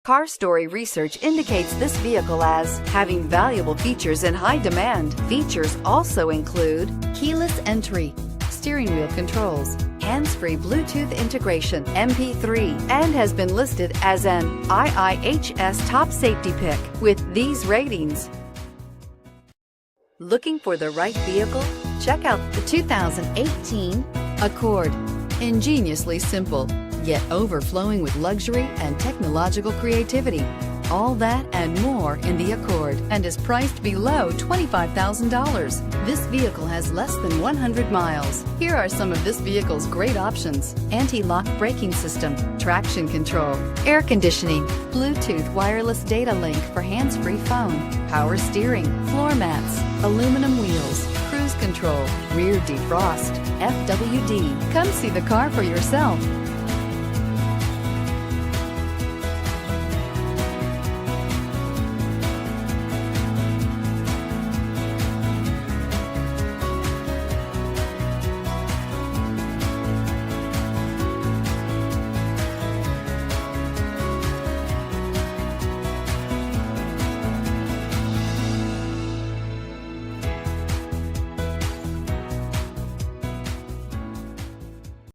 Car Story research indicates this vehicle as having valuable features in high demand. Features also include keyless entry, steering wheel controls, hands-free Bluetooth integration, MP3, and has been listed as an IIHS top safety pick with these ratings. Looking for the right vehicle? Check out the 2018 Accord. Ingeniously simple, yet overflowing with luxury and technological creativity. All that and more in the Accord, and is priced below $25,000. This vehicle has less than 100 miles. Here are some of this vehicle's great options: anti-lock braking system, traction control, air conditioning, Bluetooth wireless data link for hands-free phone, power steering, floor mats, aluminum wheels, cruise control, rear defrost, FWD. Come see the car for yourself.